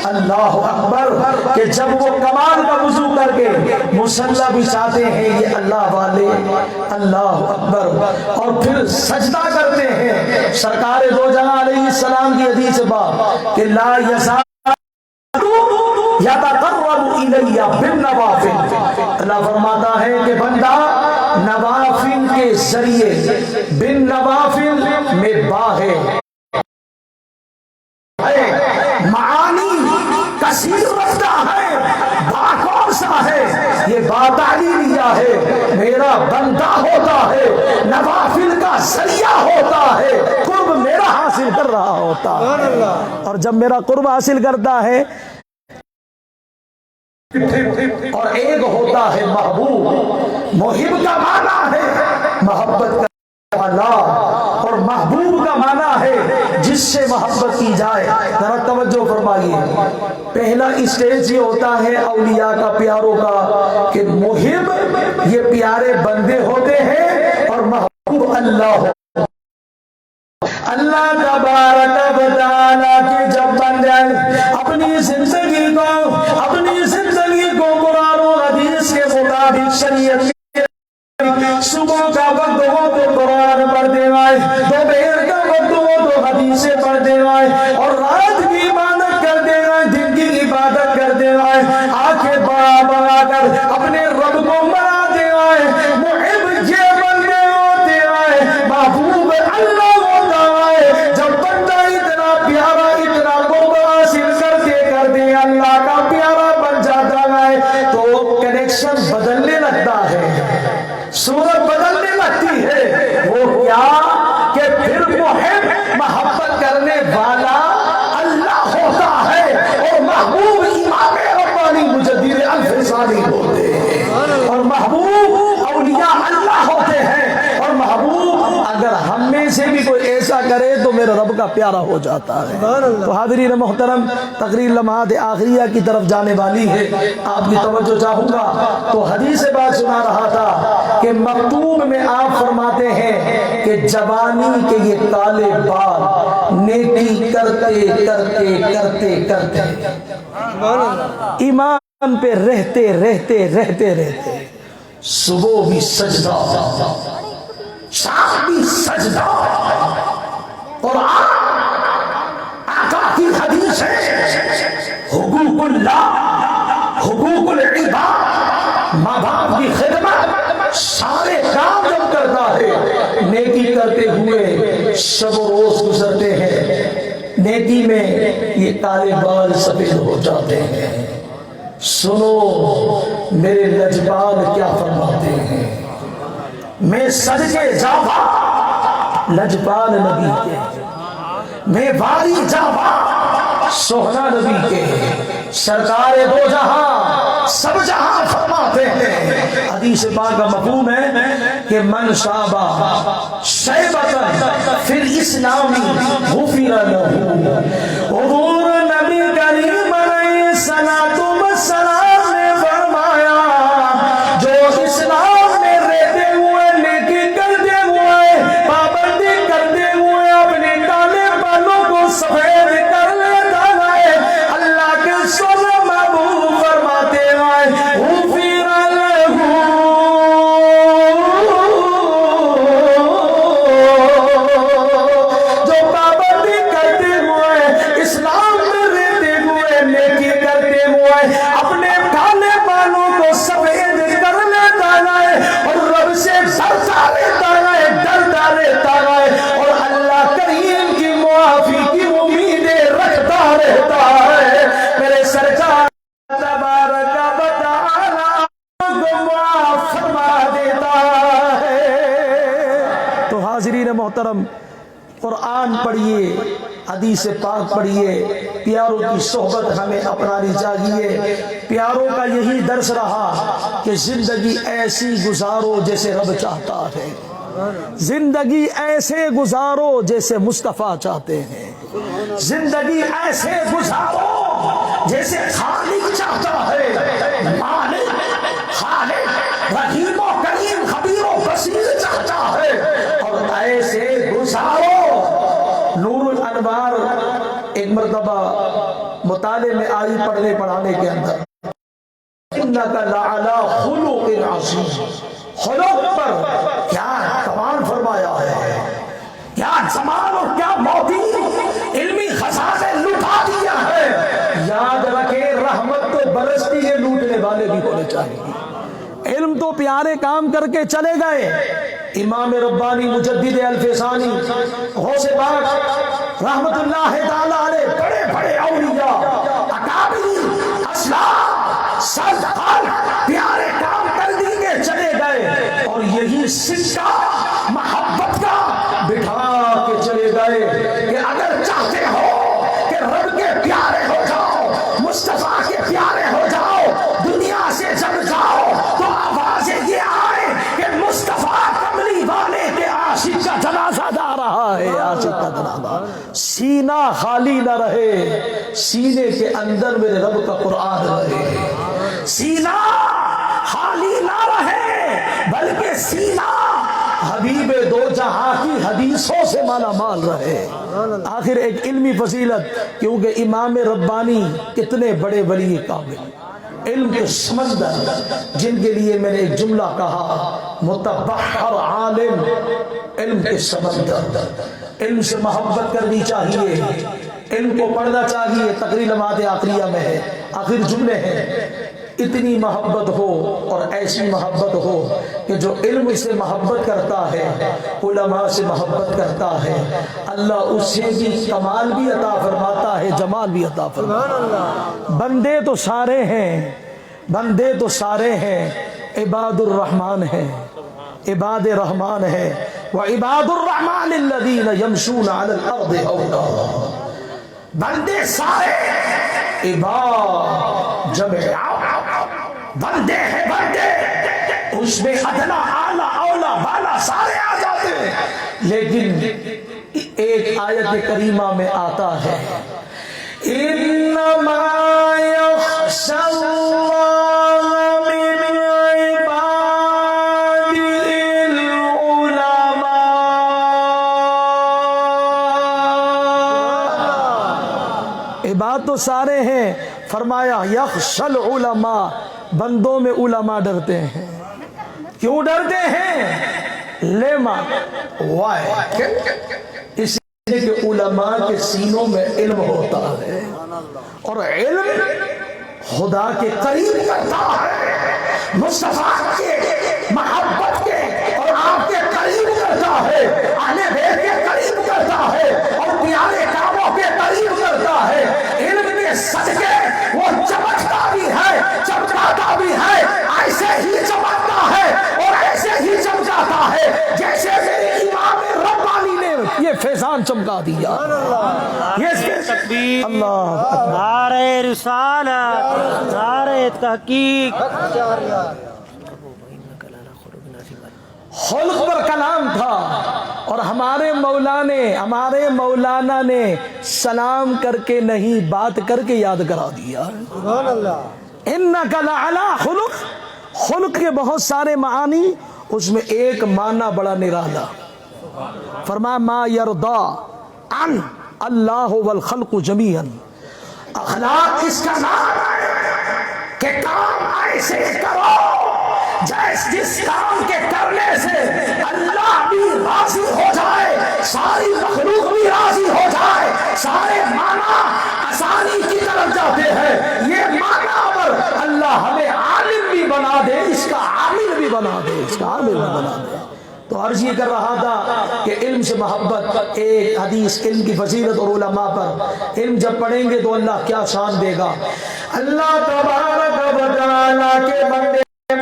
اللہ اکبر، کہ جب وہ کمال کا وضو کر کے مصلی بچھاتے ہیں یہ اللہ والے، اللہ اکبر، اور پھر سجدہ کرتے ہیں۔ سرکار دو جہاں علیہ السلام کی حدیث بات کہ لا یزال یتقرب الی بالنوافل، اللہ فرماتا ہے کہ بندہ نوافل کے ذریعے بالنوافل میں باہے معانی کثیر رکھتا ہے، باکور سا ہے، یہ باتعلیلیہ ہے، میرا بندہ ہوتا ہے، نوافل کا ذریعہ ہوتا ہے، قرب میرا حاصل کر رہا ہوتا ہے، اور جب میرا قرب حاصل کرتا ہے، اور ایک ہوتا ہے محبوب، محب کا معنی ہے محبت کا والا، اور محبوب کا معنی ہے جس سے محبت کی جائے. ذرا توجہ فرمائیے. پہلا اسٹیج یہ ہوتا ہے اولیاء کا، پیاروں کا، کہ محب یہ پیارے بندے ہوتے ہیں اور محبوب اللہ ہو. اللہ تبارک و تعالیٰ کے جب بندے اپنی زندگی کو قرآن و حدیث کے مطابق شریعت صبح کا وقت ہو تو قرآن پڑھتے آئے، دوپہر کا وقت ہو تو حدیثیں پڑھتے آئے، اور رات کی عبادت کرتے آئے، دن کی عبادت کرتے آئے، آنکھیں بڑا بڑا کر اپنے رب کو مناتے آئے. محب یہ بندے ہوتے آئے، محبوب اللہ ہوتا ہے. جب بندہ اتنا پیارا، اتنا قرب حاصل کرتے کرتے اللہ کا پیارا بن جاتا ہے تو کنیکشن بدلنے لگتا ہے، صورت بدلنے لگتی ہے. وہ کیا کہ پھر محبت کرنے والا اللہ ہوتا ہے اور محبوب امام ربانی مجدد الفسانی ہوتے ہیں، اور محبوب اولیاء اللہ ہوتے ہیں، اور محبوب اگر ہم میں سے بھی کوئی ایسا کرے تو میرے رب کا پیارا ہو جاتا ہے. تو حاضرین محترم، تقریر لمحات آخریہ کی طرف جانے والی ہے. آپ کی توجہ چاہوں گا. تو حدیث بات سنا رہا تھا کہ مکتوب میں آپ فرماتے ہیں کہ جوانی کے یہ کالے بال نیکی کرتے کرتے کرتے کرتے ایمان پہ رہتے رہتے رہتے رہتے صبح بھی سجدہ، شام بھی سجدہ. اور آقا کی حدیث ہے حقوق اللہ، حقوق العباد، ماں باپ کی خدمت، سارے کام جب کرتا ہے نیکی کرتے ہوئے شب و روز گزرتے ہیں، نیکی میں یہ کالے بال سفید ہو جاتے ہیں. سنو میرے لجپال کیا فرماتے ہیں. میں صدقے جاوا لجپال نبی کے، میں واری جاوا سوہنا نبی کے، سرکار دو جہاں سب جہاں فرماتے ہیں. حدیث پاک کا مفہوم ہے کہ من شابہ شیبۃ فی الاسلام غفر لہ. حضور نبی کریم علیہ الصلوۃ والسلام نے فرمایا جو اسلام میں رہتے ہوئے، نیکی کرتے ہوئے، پابندی کرتے ہوئے اپنے کالے بالوں کو سفید کر لیتا ہے، اللہ کے سونے محبوب فرماتے ہیں غفر لہ. جو پابندی کرتے ہوئے، اسلام میں رہتے ہوئے، نیکی کرتے ہوئے اپنے کالے بالوں کو سفید کر لیتا ہے اور رب سے ڈرتا رہتا ہے، ڈرتا رہتا ہے، اور اللہ کریم کی معافی کی امیدیں رکھتا رہتا ہے. میرے سرکار تبارک و تعالی کو معاف فرما دیتا ہے. تو حاضرین محترم، قرآن پڑھیے، حدیث پاک پڑھیے، پیاروں کی صحبت ہمیں اپنانی چاہیے. پیاروں کا یہی درس رہا کہ زندگی ایسی گزارو جیسے رب چاہتا ہے، زندگی ایسے گزارو جیسے مصطفیٰ چاہتے ہیں، زندگی ایسے گزارو جیسے خالق چاہتا ہے، مالک خالق رحیم و کریم خبیر و بصیر چاہتا ہے. اور ایسے گزارو. نور الانوار ایک مرتبہ مطالعے میں آئی پڑھنے پڑھانے کے اندر، انک لعلی خلق عظیم، خلق پر کیا کمال فرمایا ہے، کیا زمان اور کیا موتی علمی خزانے لٹا دیا ہے. یاد رکھیں رحمت تو برستی ہے، لوٹنے والے بھی ہونے چاہیے. علم تو پیارے کام کر کے چلے گئے. امام ربانی مجدد الفسانی غوث پاک رحمت اللہ تعالی علیہ، بڑے بڑے اولیاء اکابر اسلاف صدقان پیارے کام کر دیے چلے گئے، اور یہی سکہ محبت کا بٹھا کے چلے گئے کہ اگر چاہتے ہو کہ رب کے پیارے ہو جاؤ، مصطفیٰ کے پیارے ہو جاؤ، دنیا سے جب جاؤ تو آوازیں یہ آئے کہ مصطفیٰ کملی والے کے عاشق کا جنازہ جا رہا ہے، عاشق کا سینہ خالی نہ رہے، سینے کے اندر میرے رب کا قرآن رہے۔ سینہ خالی نہ رہے بلکہ سینہ حبیب دو جہاں کی حدیثوں سے مالا مال رہے۔ آخر ایک علمی فضیلت، کیونکہ امام ربانی کتنے بڑے ولی کامل، علم کے سمندر، جن کے لیے میں نے ایک جملہ کہا، متبحر عالم، علم کے سمندر۔ علم سے محبت کرنی چاہیے، علم کو پڑھنا چاہیے۔ تقریر لمحات آخریہ میں ہے، آخر جملے ہیں، اتنی محبت ہو اور ایسی محبت ہو کہ جو علم سے محبت کرتا ہے، علماء سے محبت کرتا ہے، اللہ اس سے بھی کمال بھی عطا فرماتا ہے، جمال بھی عطا فرماتا ہے۔ بندے تو سارے ہیں، بندے تو سارے ہیں، عباد الرحمن ہیں، عباد رحمان ہے، وعباد الرحمن الذین یمشون علی الارض اونا۔ بندے سارے، عباد جمع بندے ہیں، بندے اس میں ادنا اعلیٰ اولا بالا سارے آ جاتے ہیں، لیکن ایک آیت کریمہ میں آتا ہے، انما یخشی اللہ من عبادہ العلماء۔ عباد تو سارے ہیں، فرمایا یخشی العلماء، بندوں میں علماء ڈرتے ہیں۔ کیوں ڈرتے ہیں؟ لیما وائی، اس لیے کہ علماء کے سینوں میں علم ہوتا ہے، اور علم خدا کے قریب کرتا ہے، مصطفیٰ کے محبت کے اور آپ کے قریب کرتا ہے، اہل بیت کے قریب کرتا ہے، اور پیارے کاموں کے قریب کرتا ہے۔ علم کے صدقے وہ چمکتا بھی ہے، چمکاتا بھی ہے، ایسے ہی چمکتا ہے اور ایسے ہی چمکاتا ہے جیسے میرے امام ربانی نے یہ فیضان چمکا دیا۔ تکبیر، اللہ نعرہ رسالت، نعرہ تحقیق۔ خلق پر کلام تھا، اور ہمارے مولانا نے سلام کر کے نہیں، بات کر کے یاد کرا دیا۔ انک لعلی خلق، خلق کے بہت سارے معانی، اس میں ایک معنی بڑا نرالا، فرمایا ما یرضا عن اللہ والخلق جمیعا۔ اخلاق اس کا نام ہے کہ کام ایسے کرو جس کام کے کرنے سے اللہ بھی راضی ہو جائے، ساری مخلوق بھی راضی ہو جائے۔ سارے معنی آسانی کی طرف جاتے ہیں، یہ معنی پر اللہ ہمیں عالم بھی بنا دے، اس کا عامل بھی بنا دے، اس کا عامل بھی بنا دے۔ تو عرض یہ کر رہا تھا کہ علم سے محبت، ایک حدیث علم کی فضیلت اور علماء پر، علم جب پڑھیں گے تو اللہ کیا شان دے گا۔ اللہ تبارک و تعالیٰ کے بندے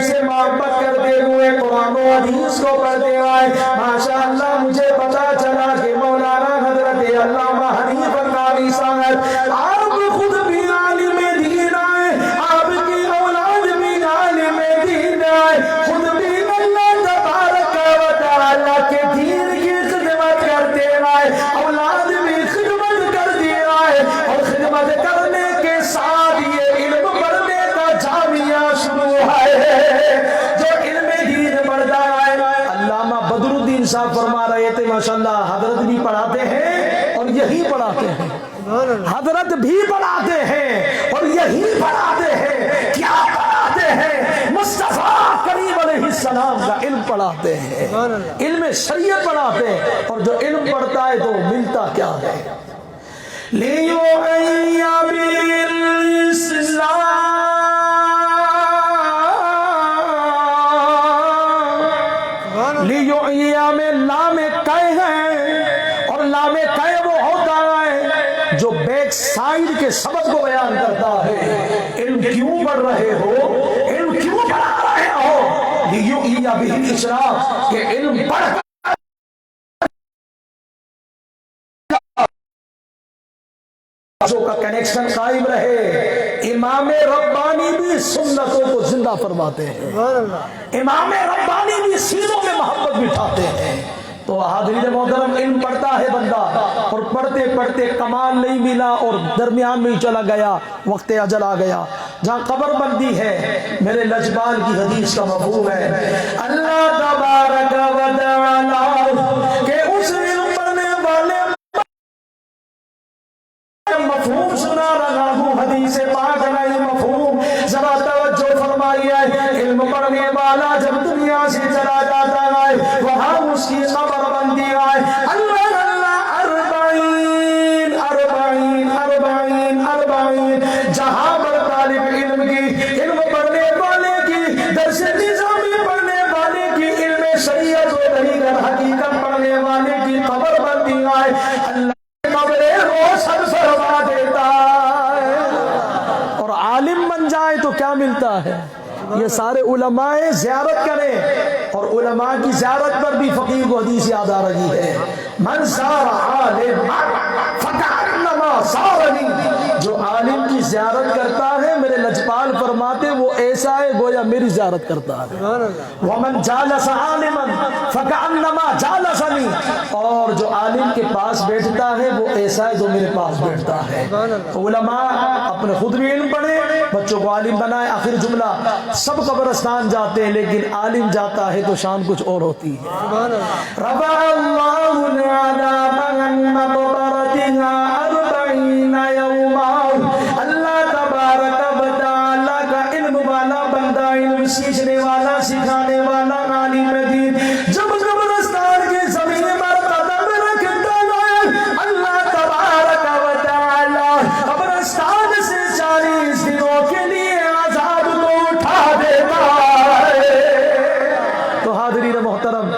سے محبت کرتے ہوئے قرآن و حدیث کو پڑھتے آئے، ماشاءاللہ مجھے پتا چلا کہ مولانا حضرت علامہ حنیف القاری صاحب آپ خود بھی عالم دین آئے، آپ کی اولاد بھی عالم دین آئے، خود بھی اللہ تبارک و تعالیٰ کے دین کی خدمت کرتے آئے، اولاد بھی خدمت کرتے آئے، اور خدمت کرنے کے ساتھ یہ علم پڑھنے کا جامعہ شروع ہے جو علم دین پڑھتا ہے۔ علامہ بدر الدین صاحب فرما رہے تھے، ماشاءاللہ حضرت بھی پڑھاتے ہیں اور یہی پڑھاتے ہیں، حضرت بھی پڑھاتے ہیں اور یہی پڑھاتے ہیں۔ کیا پڑھاتے ہیں؟ مصطفیٰ کریم علیہ السلام کا علم پڑھاتے ہیں، علم شریعت پڑھاتے ہیں، اور جو علم پڑھتا ہے تو ملتا کیا ہے؟ لیُحْیِیَ بِالْإِسْلَامِ، لیُحْیِیَ میں لام قے ہے، اور لام قے وہ ہوتا ہے جو بیک سائیڈ کے سبب کو بیان کرتا ہے۔ علم کیوں پڑھ رہے ہو؟ علم کیوں پڑھا رہے ہو؟ لیُحْیِیَ بِالْإِسْلَامِ، کہ علم پڑھ کا کنیکشن قائم رہے۔ امام ربانی بھی سنتوں کو زندہ فرماتے ہیں، امام ربانی بھی سینوں میں محبت بٹھاتے ہیں۔ تو حاضرین محترم علم پڑھتا ہے بندہ اور پڑھتے پڑھتے کمال نہیں ملا اور درمیان میں ہی چلا گیا، وقت اجل آ گیا، جہاں قبر بندی ہے میرے لجبال کی حدیث کا مفہوم ہے اللہ تبارک و تعالی کہ اس علم پڑھنے والے مفہوم سنا رہا ہوں، حدیث پاک نہیں مفہوم ذرا توجہ فرمائیے۔ علم پڑھنے والا جب دنیا سے چلا جاتا ہے وہاں اس کی قبر بندی آئے، اللہ اللہ اربعین اربعین اربعین اربعین، جہاں پر طالب علم کی، علم پڑھنے والے کی، درس نظامی پڑھنے والے کی، علم شریعت و طریقت حقیقت پڑھنے والے کی قبر بندی آئے، اللہ قبریں روز سر فرما دیتا ہے۔ اور عالم بن جائے تو کیا ملتا ہے؟ یہ سارے علماء زیارت کریں، اور علماء کی زیارت پر بھی فقیر کو حدیث یاد آ رہی ہے من زار عالما فکأنما زارنی، جو عالم کی زیارت کرتا ہے میرے لجپال فرماتے وہ ایسا ہے گویا میری زیارت کرتا ہے۔ ومن جالس عالما فکأنما جالسنی، اور جو عالم کے پاس بیٹھتا ہے وہ ایسا ہے جو میرے پاس بیٹھتا ہے۔ تو علماء اپنے خود بھی علم پڑھیں، بچوں کو عالم بنائے۔ آخر جملہ، سب قبرستان جاتے ہیں لیکن عالم جاتا ہے تو شان کچھ اور ہوتی ہے۔ رفع اللہ العذاب عن مقبرتها 40 یوما، اللہ تبارک و تعالیٰ کا علم والا بندہ، علم سیکھنے والا، سکھانے والا، عالم دین جب قبرستان کی زمین پر قدم رکھتا ہے اللہ تبارک و تعالیٰ قبرستان سے 40 دنوں کے لیے عذاب کو اٹھا دیتا ہے۔ تو حاضرین محترم،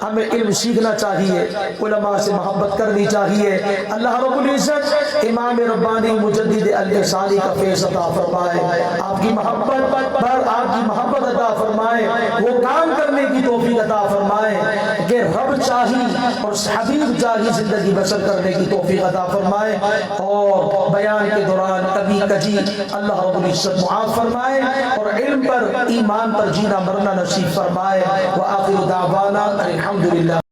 ہمیں علم سیکھنا چاہیے، علماء سے محبت کرنی چاہیے۔ اللہ رب العزت امام ربانی مجدد الرسالی کا فیض عطا فرمائے، آپ کی محبت پر آپ کی محبت عطا فرمائے، وہ کام کرنے کی توفیق عطا فرمائے کہ رب چاہی اور حبیب چاہی زندگی بسر کرنے کی توفیق عطا فرمائے، اور بیان کے دوران کبھی کجی اللہ رب العزت معاف فرمائے، اور علم پر ایمان پر جینا مرنا نصیب فرمائے۔ وآخر دعوانا الحمدللہ۔